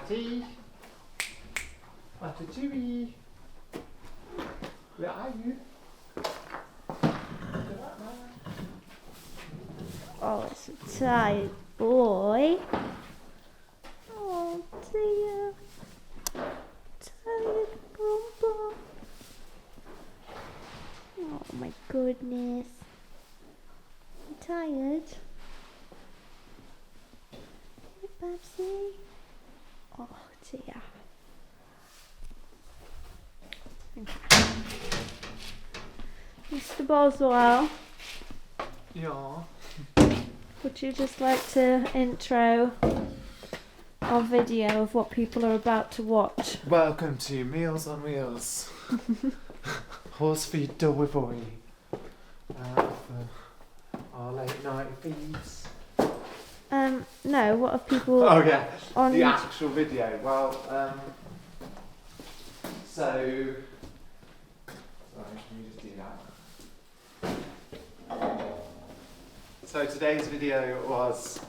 Ratty. Ratatouille. Where are you? Oh, it's a tired boy. Oh dear. Tired grandpa. Oh my goodness. You tired? Hey, Babsy. Oh dear. Okay. Mr. Boswell. Yeah. Would you just like to intro our video of what people are about to watch? Welcome to Meals on Wheels. Horse feed delivery. For our late night feeds. No, what have people Oh yeah, on the actual video. Well, so... Sorry, can you just do that? So today's video was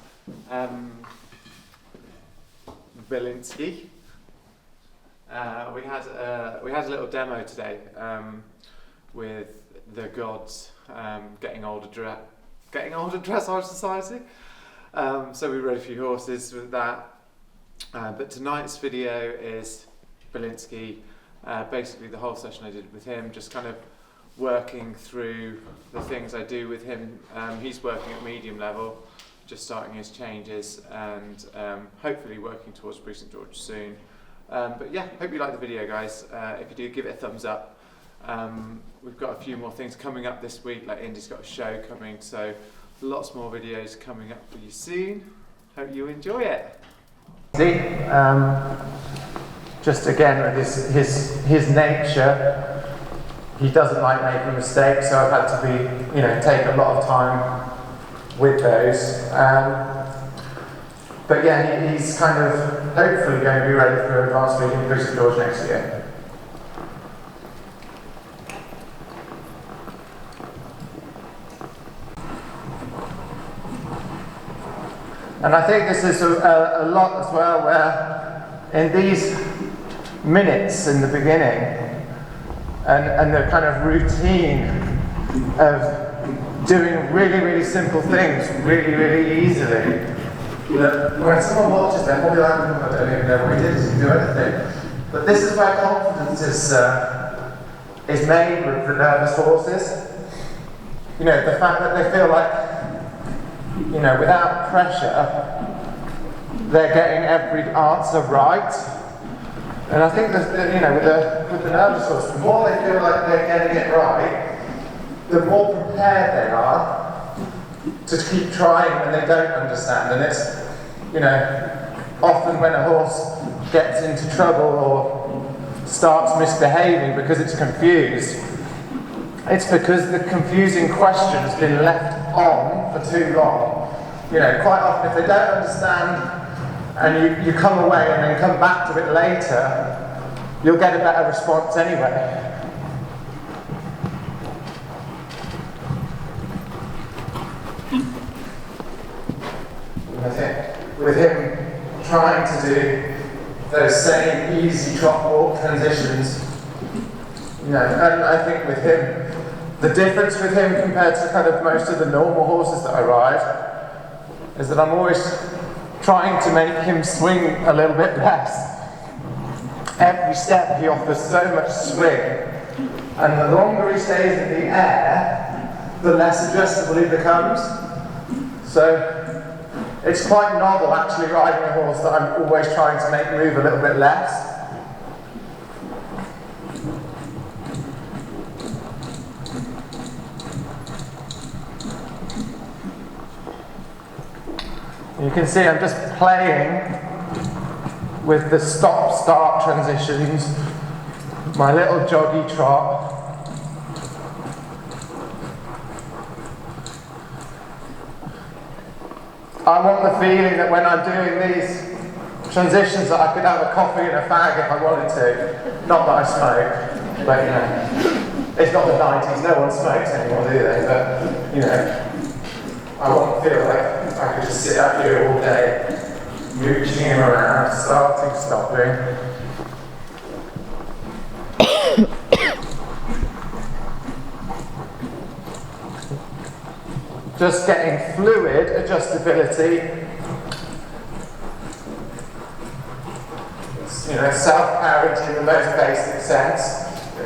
Bielinski. We had a little demo today with the gods getting older Dressage Society. So we rode a few horses with that. But tonight's video is Bielinski. Basically the whole session I did with him, just kind of working through the things I do with him. He's working at medium level, just starting his changes, and hopefully working towards Bruce and George soon. But yeah, hope you like the video, guys. If you do, give it a thumbs up. We've got a few more things coming up this week, like Indy's got a show coming, so lots more videos coming up for you soon. Hope you enjoy it. See, just again with his nature, he doesn't like making mistakes, so I've had to be, take a lot of time with those. But yeah, he's kind of hopefully going to be ready for advanced league in Bruce and George next year. And I think this is a lot as well, where in these minutes in the beginning, and the kind of routine of doing really, really simple things really, really easily, that when someone watches them, they'll be like, I don't even know what he did, doesn't do anything. But this is where confidence is made with the nervous horses. The fact that they feel like, without pressure, they're getting every answer right. And I think that, with the nervous horse, the more they feel like they're getting it right, the more prepared they are to keep trying when they don't understand. And it's, often when a horse gets into trouble or starts misbehaving because it's confused, it's because the confusing question's been left on for too long. Quite often if they don't understand and you come away and then come back to it later, you'll get a better response anyway. And I think with him trying to do those same easy trot walk transitions, and I think with him, the difference with him compared to kind of most of the normal horses that I ride is that I'm always trying to make him swing a little bit less. Every step he offers so much swing, and the longer he stays in the air, the less adjustable he becomes. So it's quite novel actually riding a horse that I'm always trying to make move a little bit less. You can see I'm just playing with the stop-start transitions, my little joggy trot. I want the feeling that when I'm doing these transitions that I could have a coffee and a fag if I wanted to. Not that I smoke, but it's not the 90s, no one smokes anymore, do they? But I want to feel like I could just sit up here all day mooching him around, starting, stopping. Just getting fluid adjustability. You know, self-carriage in the most basic sense.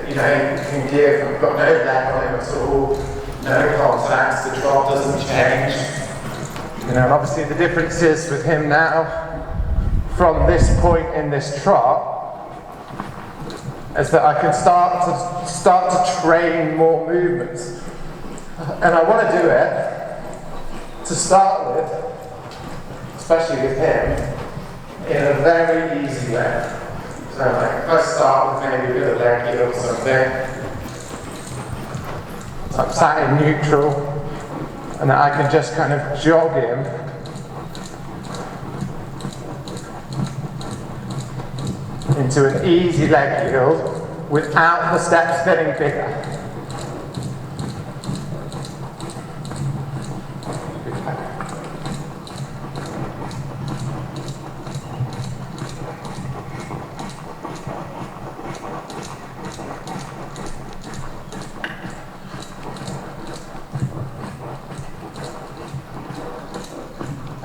You know, you can give, I've got no leg on him at all, no contacts, the trot doesn't change. You know, and obviously the difference is with him now, from this point in this trot, is that I can start to train more movements. And I want to do it, to start with, especially with him, in a very easy way. So like, if I start with maybe a bit of leg heel or something, so I'm sat in neutral, and I can just kind of jog him into an easy leg heel without the steps getting bigger.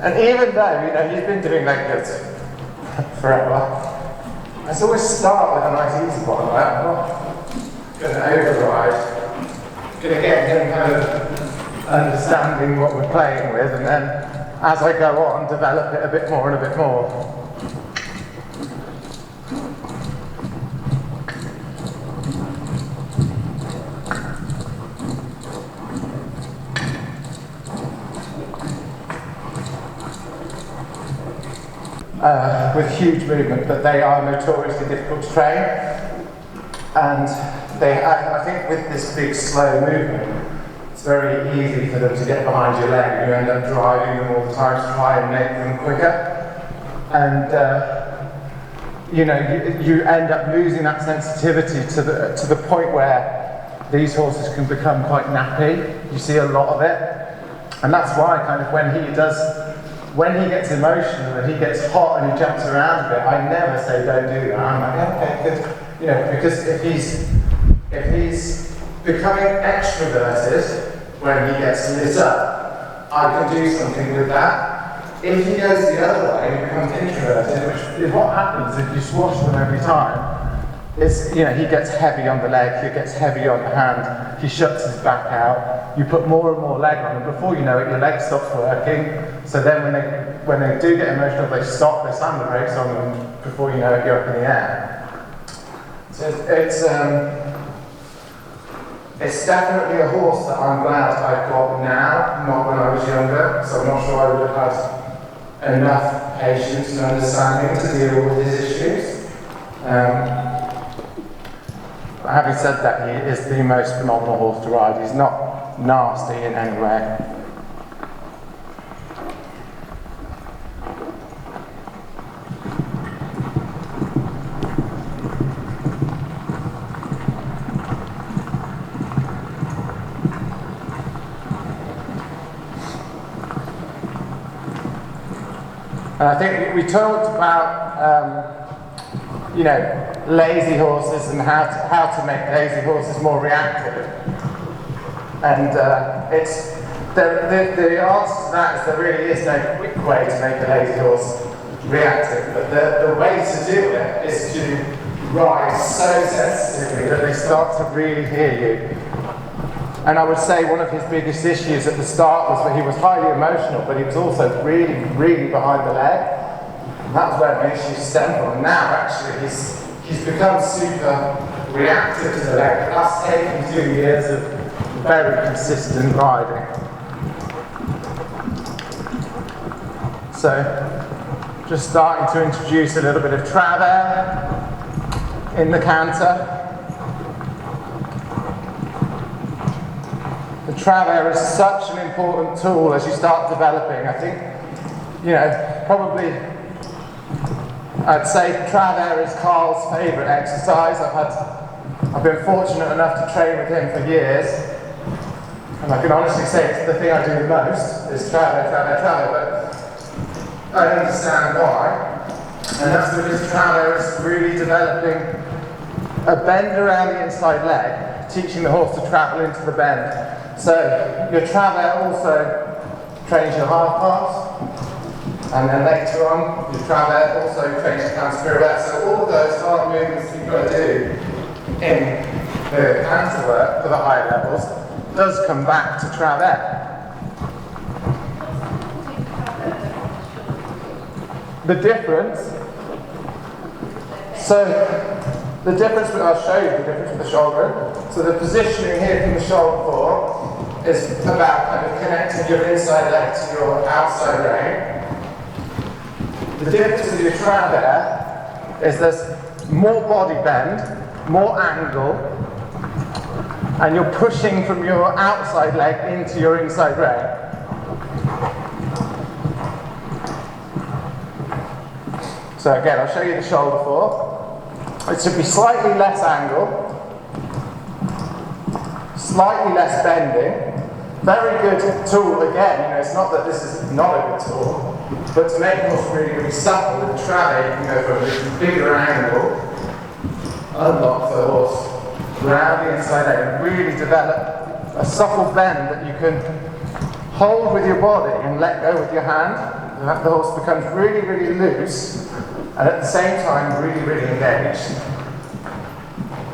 And even though, you know, he's been doing leg lifts forever, I just always start with a nice easy one, right? I'm not going to override. Going to get him kind of understanding what we're playing with, and then as I go on, develop it a bit more and a bit more. With huge movement, but they are notoriously difficult to train. And I think with this big slow movement, it's very easy for them to get behind your leg. You end up driving them all the time to try and make them quicker. And you know, you end up losing that sensitivity to the point where these horses can become quite nappy. You see a lot of it. And that's why kind of when he gets emotional and he gets hot and he jumps around a bit, I never say don't do that. I'm like, okay, good. You know, because if he's becoming extroverted when he gets lit up, I can do something with that. If he goes the other way and becomes introverted, which is what happens if you swash them every time, is, you know, he gets heavy on the leg, he gets heavy on the hand, he shuts his back out, you put more and more leg on, and before you know it, your leg stops working. So then when they do get emotional, they stop, they slam the brakes on them, before you know it, you're up in the air. So it's definitely a horse that I'm glad I've got now, not when I was younger, so I'm not sure I would have had enough patience and understanding to deal with his issues. But having said that, he is the most phenomenal horse to ride. He's not nasty in any way. And I think we talked about, you know, lazy horses and how to make lazy horses more reactive. And it's the answer to that is there really is no quick way to make a lazy horse reactive. But the way to do it is to ride so sensitively that they start to really hear you. And I would say one of his biggest issues at the start was that he was highly emotional, but he was also really, really behind the leg. And that's where the issues stem from. Now, actually, he's become super reactive to the leg. That's taken 2 years of very consistent riding. So, just starting to introduce a little bit of travers in the canter. The travers is such an important tool as you start developing. I think, you know, probably I'd say travers is Carl's favourite exercise. I've been fortunate enough to train with him for years, and I can honestly say it's the thing I do the most is travers. I understand why. And that's because travers is really developing a bend around the inside leg, teaching the horse to travel into the bend. So your travers also trains your half pass, and then later on, your travers also trains your counter pirouette. So all of those hard movements you've got to do in the counter work for the high levels does come back to travers. The difference, I'll show you the difference with the shoulder. So the positioning here from the shoulder forward is about kind of connecting your inside leg to your outside leg. The difference with your travers is there's more body bend, more angle, and you're pushing from your outside leg into your inside leg. So again, I'll show you the shoulder fork. It should be slightly less angle, slightly less bending. Very good tool again, it's not that this is not a good tool, but to make the horse really, really supple with the travers, you can go for a bigger angle, unlock the horse around the inside leg and really develop a supple bend that you can hold with your body and let go with your hand. The horse becomes really, really loose and at the same time really, really engaged.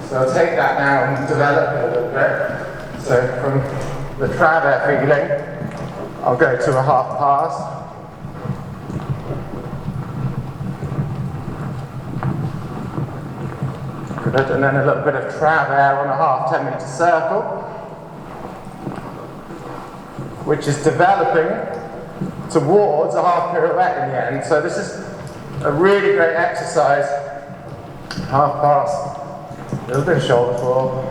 So I'll take that now and develop it a little bit. So from the travers feeling, I'll go to a half pass. Good, and then a little bit of travers on a half 10-meter circle, which is developing towards a half pirouette in the end. So this is a really great exercise. Half pass, a little bit of shoulder forward,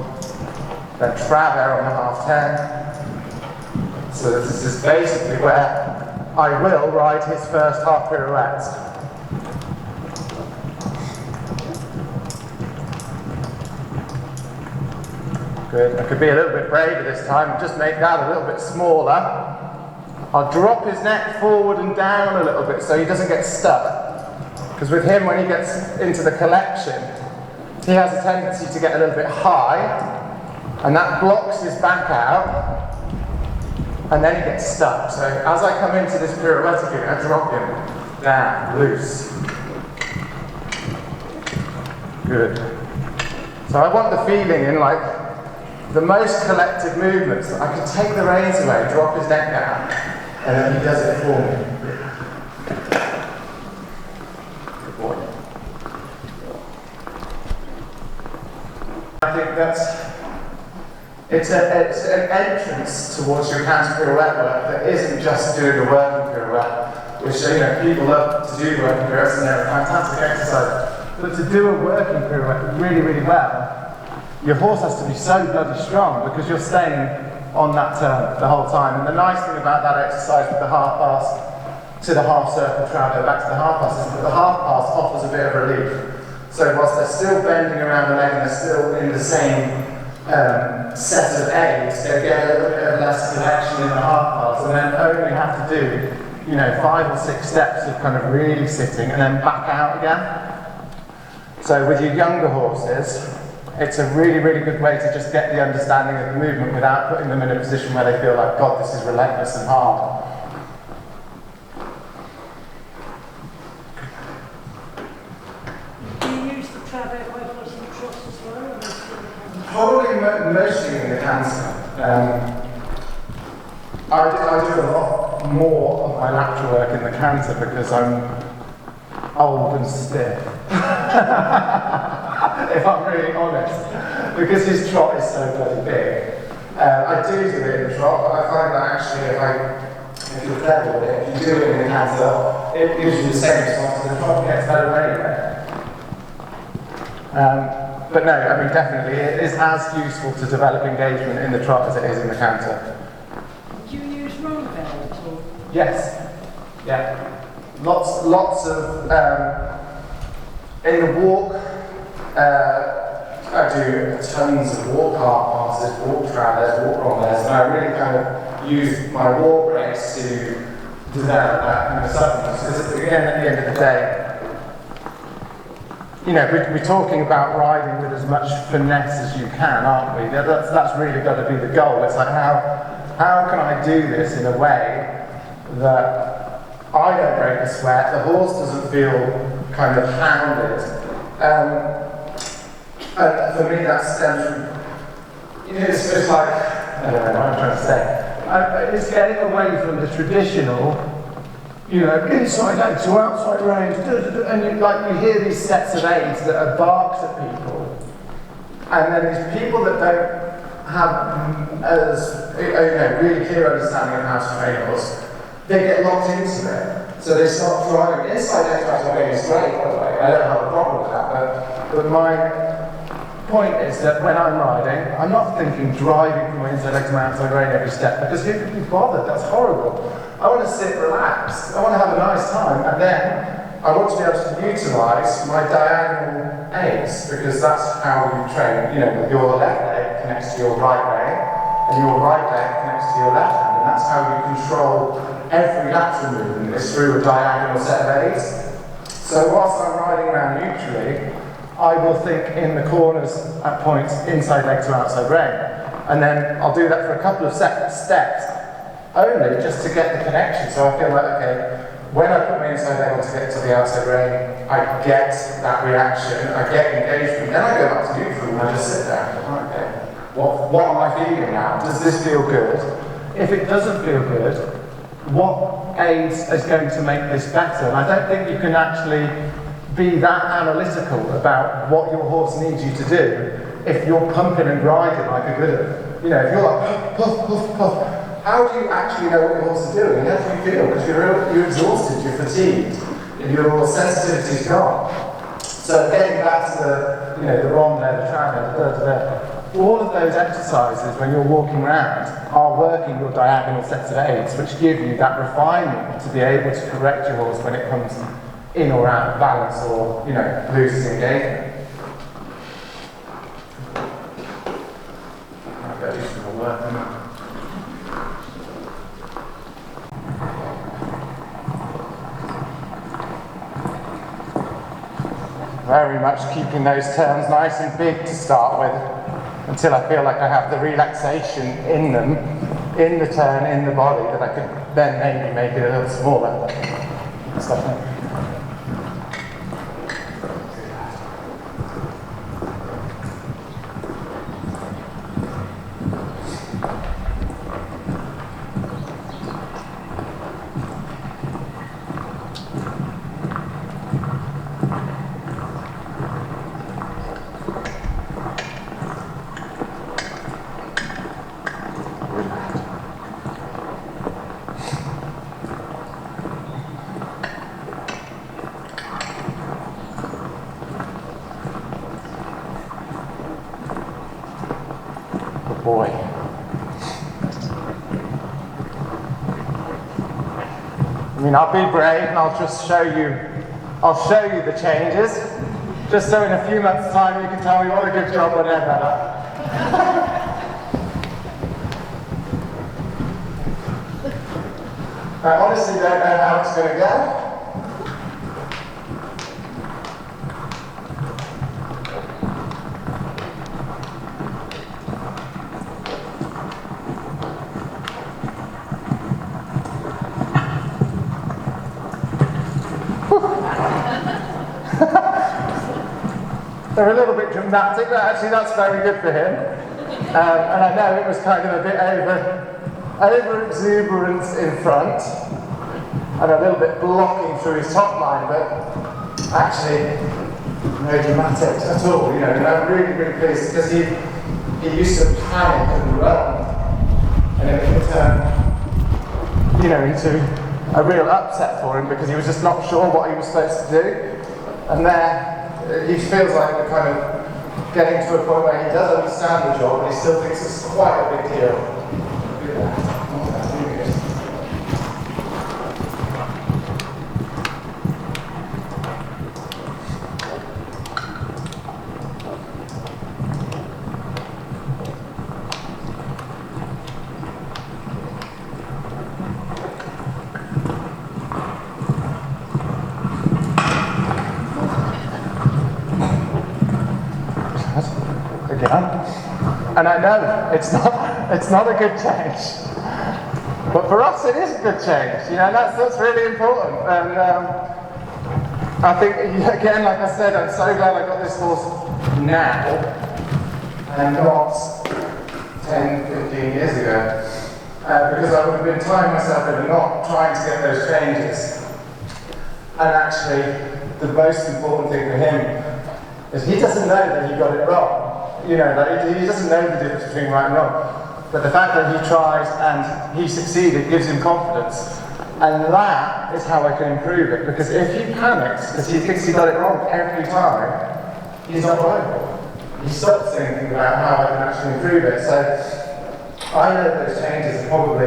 then travers on the half 10. So this is basically where I will ride his first half pirouettes. Good. I could be a little bit braver this time and just make that a little bit smaller. I'll drop his neck forward and down a little bit so he doesn't get stuck. Because with him, when he gets into the collection, he has a tendency to get a little bit high, and that blocks his back out, and then he gets stuck. So as I come into this pirouette again, I drop him down, loose. Good. So I want the feeling in like the most collected movements. I can take the reins away, drop his neck down, and then he does it for me. Good boy. I think it's an entrance towards your counter pirouette work that isn't just doing a working pirouette, which people love to do working pirouettes and they're a fantastic exercise. But to do a working pirouette really, really well, your horse has to be so bloody strong because you're staying on that turn the whole time. And the nice thing about that exercise with the half pass to the half circle travers back to the half pass is that the half pass offers a bit of relief. So whilst they're still bending around the leg and they're still in the same set of aids, they get a little bit of less collection in the half pass and then only have to do 5 or 6 steps of kind of really sitting and then back out again. So with your younger horses, it's a really, really good way to just get the understanding of the movement without putting them in a position where they feel like, God, this is relentless and hard. Do you use the travers bypass and Trot as well? Probably mostly in the canter. I do a lot more of my lateral work in the canter because I'm old and stiff. If I'm really honest, because his trot is so bloody big. I do it in the trot, but I find that actually if you're clever with it, if you do it in the canter, it gives you the same response and the trot gets better anyway. But no, I mean definitely it is as useful to develop engagement in the trot as it is in the canter. Do you use roll bells or? Yes. Yeah. Lots of in the walk. I do tons of walk half passes, walk travers, walk rondes, and I really kind of use my walk breaks to deserve that kind of suppleness. Because again, at the end of the day, you know, we're talking about riding with as much finesse as you can, aren't we? That's really got to be the goal. It's like, how can I do this in a way that I don't break a sweat, the horse doesn't feel kind of hounded. And for me that stems from, you know, it's like, I don't know what I'm trying to say. It's getting away from the traditional, you know, inside out to outside range, and you hear these sets of aids that are barked at people. And then these people that don't have really clear understanding of how to train horse, they get locked into it. So they start driving. Inside out to outside range is great, by the way. I don't have a problem with that, but my point is that when I'm riding, I'm not thinking driving from my inside leg to my outside rein every step, because who could be bothered? That's horrible. I want to sit relaxed, I want to have a nice time, and then I want to be able to utilise my diagonal aids, because that's how you train. You know, your left leg connects to your right leg, and your right leg connects to your left hand, and that's how you control every lateral movement, is through a diagonal set of aids. So whilst I'm riding around neutrally, I will think in the corners at points inside leg to outside rein. And then I'll do that for a couple of steps, only just to get the connection. So I feel like, okay, when I put my inside leg on to get to the outside rein, I get that reaction, I get engagement, then I go back to neutral and I just sit there. Okay, what am I feeling now? Does this feel good? If it doesn't feel good, what aids is going to make this better? And I don't think you can actually be that analytical about what your horse needs you to do if you're pumping and grinding like a good one. You know, if you're like puff, puff, puff, how do you actually know what your horse is doing? How do you feel? Because you're exhausted, you're fatigued, and your sensitivity's gone. So getting back to the, you know, the rond there, the travers, all of those exercises when you're walking around are working your diagonal sets of aids, which give you that refinement to be able to correct your horse when it comes in or out of balance, or, you know, loses engagement. I'll get used to my work now. Very much keeping those turns nice and big to start with, until I feel like I have the relaxation in them, in the turn, in the body, that I could then maybe make it a little smaller. Stuff like that. Boy. I mean, I'll be brave and I'll just show you the changes, just so in a few months' time you can tell me what a good job or better. I honestly don't know how it's going to go. They're a little bit dramatic, but actually that's very good for him. And I know it was kind of a bit over exuberance in front, and a little bit blocking through his top line, but actually no dramatic at all. You know, and I'm really, really pleased, because he used to panic and run, and it would turn, you know, into a real upset for him, because he was just not sure what he was supposed to do. And there, he feels like we're kind of getting to a point where he does understand the job, but he still thinks it's quite a big deal. And I know it's not a good change. But for us, it is a good change, and that's really important. And I think, again, like I said, I'm so glad I got this horse now and not 10, 15 years ago, because I would have been tying myself in and not trying to get those changes. And actually, the most important thing for him is he doesn't know that he got it wrong. He doesn't know the difference between right and wrong. But the fact that he tries and he succeeded gives him confidence. And that is how I can improve it. Because if he panics because he thinks he got it wrong every time, he's not reliable. He stops thinking about how I can actually improve it. So I know those changes are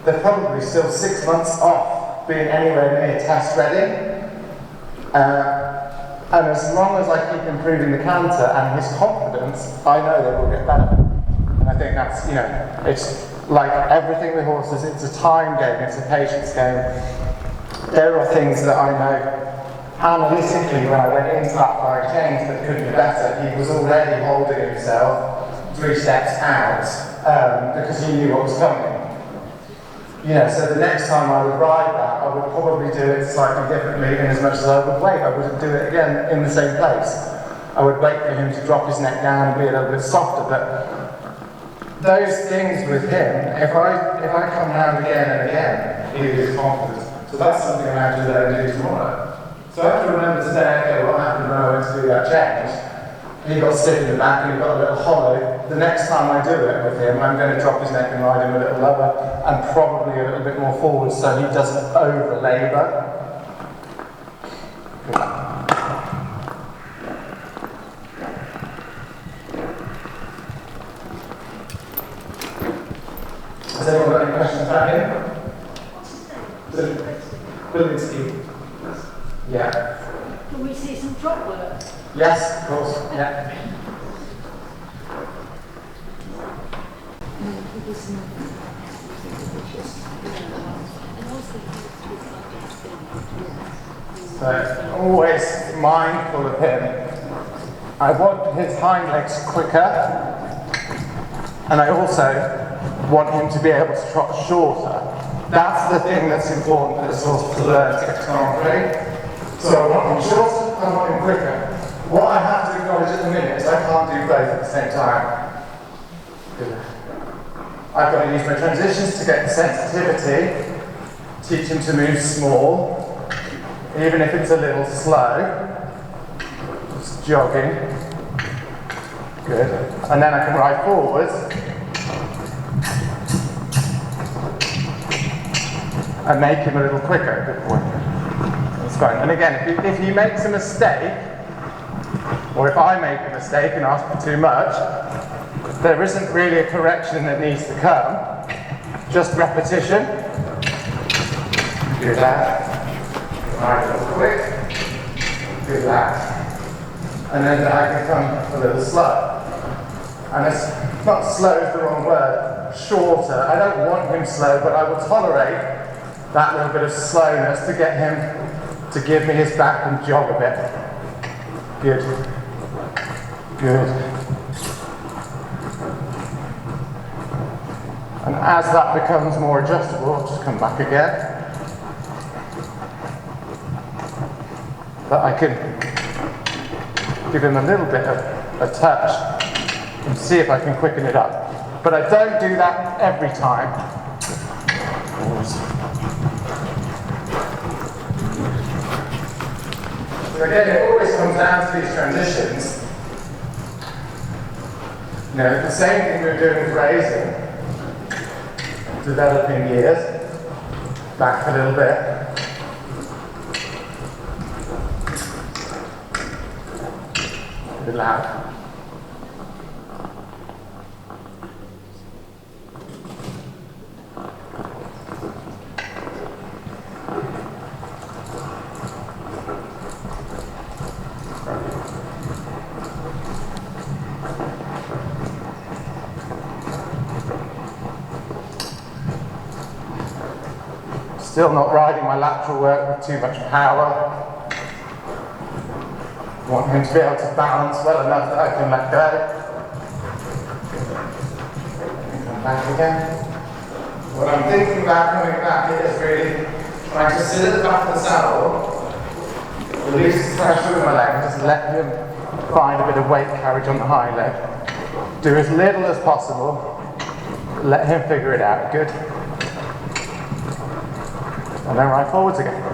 they're probably still 6 months off being anywhere near test ready. And as long as I keep improving the canter and his confidence, I know they will get better. And I think that's, it's like everything with horses, it's a time game, it's a patience game. There are things that I know analytically when I went into that flying change that could be better. He was already holding himself 3 steps out because he knew what was coming. So the next time I would ride that, I would probably do it slightly differently in as much as I would wait. I wouldn't do it again in the same place. I would wait for him to drop his neck down and be a little bit softer. But those things with him, if I come round again and again, he is confident. So that's something I have to learn to do tomorrow. So I have to remember today, okay, what happened when I went to do that change? He got stiff in the back and he got a little hollow. The next time I do it with him, I'm going to drop his neck and ride him a little lower and probably a little bit more forward so he doesn't over-labour. Has anyone got any questions about him? What's his name? Building scheme. Yeah. Can we see some Trot work? Yes, of course. Yeah. So, always mindful of him. I want his hind legs quicker, and I also want him to be able to trot shorter. That's the thing that's important for this horse to learn technically. So I want him shorter, I want him quicker. What I have to acknowledge at the minute is I can't do both at the same time. I've got to use my transitions to get the sensitivity, teach him to move small, even if it's a little slow, just jogging. Good. And then I can ride forwards and make him a little quicker. Good point. That's fine. And again, if he makes a mistake, or if I make a mistake and ask for too much, there isn't really a correction that needs to come, just repetition. Do that. Right, a little quick. Do that. And then I can come a little slow. And it's not slow is the wrong word, shorter. I don't want him slow, but I will tolerate that little bit of slowness to get him to give me his back and jog a bit. Good. Good. And as that becomes more adjustable, I'll just come back again. But I can give him a little bit of a touch and see if I can quicken it up. But I don't do that every time. So again, it always comes down to these transitions. The same thing we're doing with raising, developing gears, back a little bit. A bit loud. Still not riding my lateral work with too much power. Want him to be able to balance well enough that I can let go. back again. What I'm thinking about coming back is really trying to sit at the back of the saddle, release the pressure with my leg, just let him find a bit of weight carriage on the high leg. Do as little as possible, let him figure it out. Good. And then right forwards again.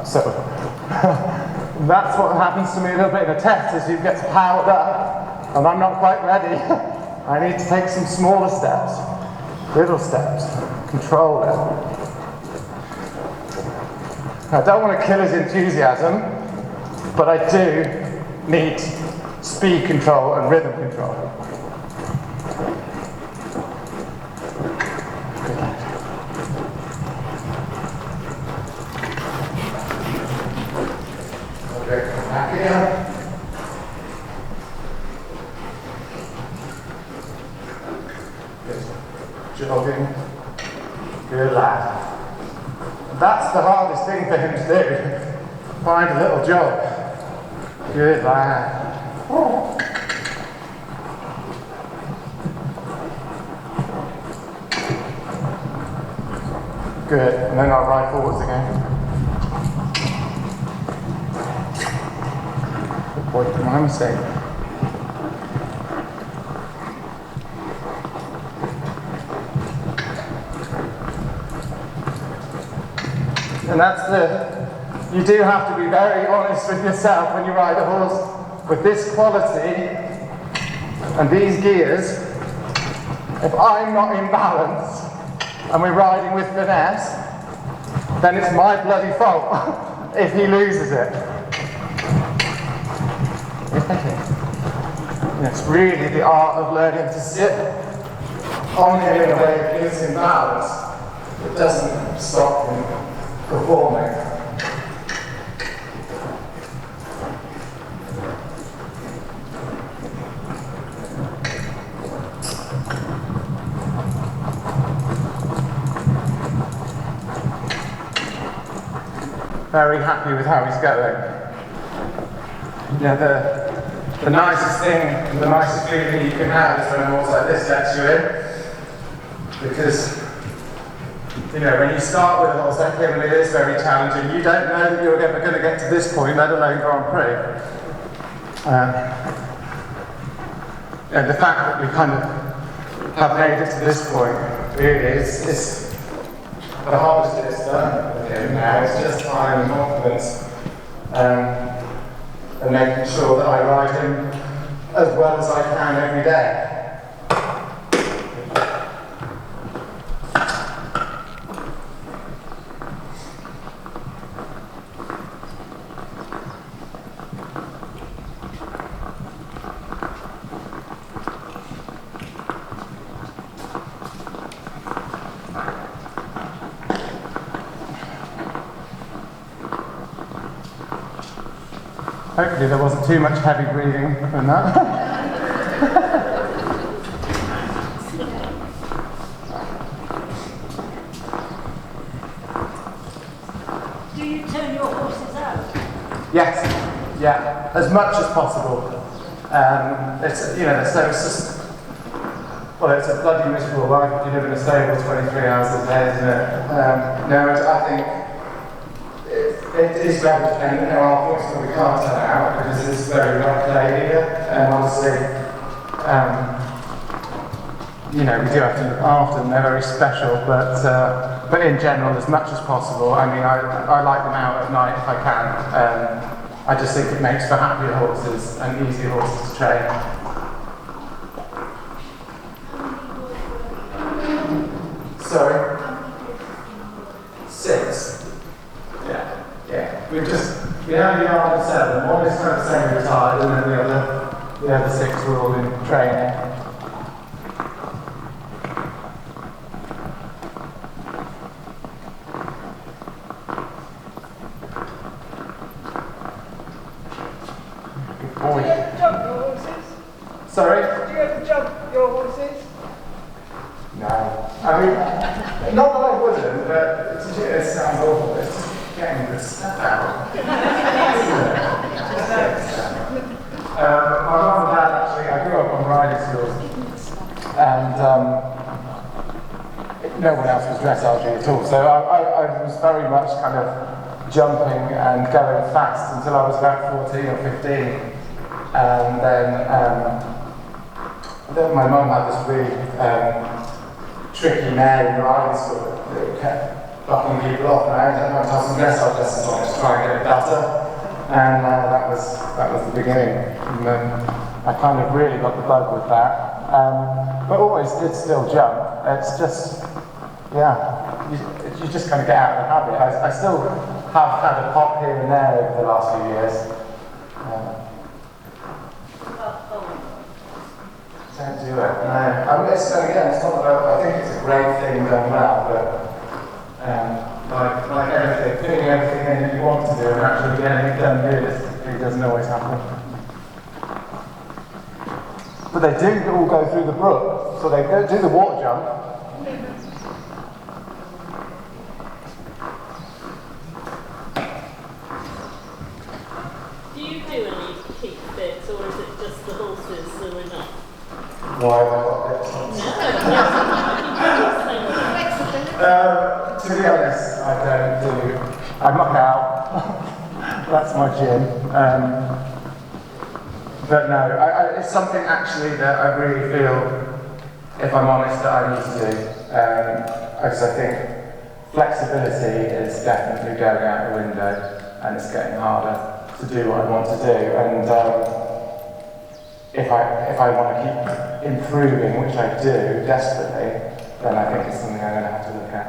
So that's what happens to me a little bit in a test, is you get powered up and I'm not quite ready. I need to take some smaller steps, little steps, control it. I don't want to kill his enthusiasm, but I do need speed control and rhythm control. Back again. Good. Jogging. Good lad. That's the hardest thing for him to do. Find a little jog. Good lad. Good. And then I'll ride forwards again. My mistake. And that's you do have to be very honest with yourself when you ride a horse with this quality and these gears. If I'm not in balance and we're riding with finesse, then it's my bloody fault if he loses it. It's really the art of learning to sit on him in a way that gives him balance. It doesn't stop him performing. Very happy with how he's going. The nicest thing, the nicest feeling you can have is when a horse like this lets you in. Because, when you start with a horse like him and it is very challenging, you don't know that you're ever going to get to this point, let alone Grand Prix. And the fact that we kind of have made it to this point, really, is the hardest bit's done with him now. It's just time and confidence. And making sure that I ride him as well as I can every day. Hopefully there wasn't too much heavy breathing in that. Do you turn your horses out? Yes, yeah, as much as possible. It's it's a bloody miserable life if you live in a stable 23 hours a day, isn't it? I think it is very dependent. There are points where we can't turn out because it's very rough day here, and obviously, we do have to look after them. They're very special, but in general, as much as possible. I mean, I like them out at night if I can. I just think it makes for happier horses and easier horses to train. Sorry? 6. Yeah. We have the yard of 7. One is kind of semi-retired and then the other the other 6 were all in training. Good boy. Do you ever jump your horses? Sorry? Do you ever jump your horses? No. I mean, not that I wouldn't, but it sounds awful. It's just getting the stuff out. My mum and dad actually, I grew up on riding schools, and no one else was dressage at all. So I was very much kind of jumping and going fast until I was about 14 or 15. And then my mum had this really tricky mare in the riding school that kept bucking people off, and I ended up having some dressage lessons on it to try and get it better. And that was the beginning. And then I kind of really got the bug with that. But always did still jump. It's just, yeah, you just kind of get out of the habit. I still have had a pop here and there over the last few years. Don't do it, no. I mean, it's not that I think it's a great thing done well, but like everything, fitting everything in that you want to do and actually getting it done realistically doesn't always happen. But they do all go through the brook, so they do the water jump. Do you do any keep fits, or is it just the horses who are not? Why have I got bits on? To be honest, I don't do. I muck out. That's my gym. But no, it's something actually that I really feel, if I'm honest, that I need to do. Because I think flexibility is definitely going out the window, and it's getting harder to do what I want to do. And if I want to keep improving, which I do desperately, then I think it's something I'm going to have to look at.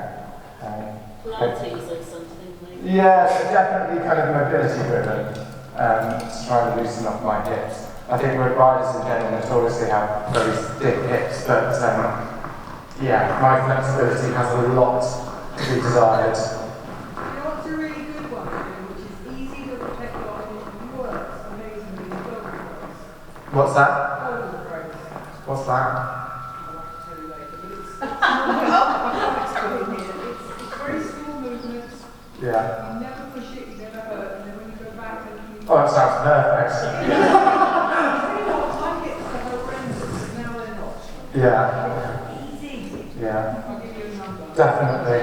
Pilates or something like that? Yeah, so definitely kind of mobility driven, to try and loosen up my hips. I think riders in general notoriously have very stiff hips, but yeah, my flexibility has a lot to be desired. You know what's a really good one, which is easy to protect your and works amazingly in golden throws. What's that? Golden throws. What's that? I'll have to tell you later, but it's very small movements. Yeah. You never push it, you never hurt, and then when you go back and you Oh, that sounds perfect. Yeah. Easy. Yeah. I'll give you a number. Definitely.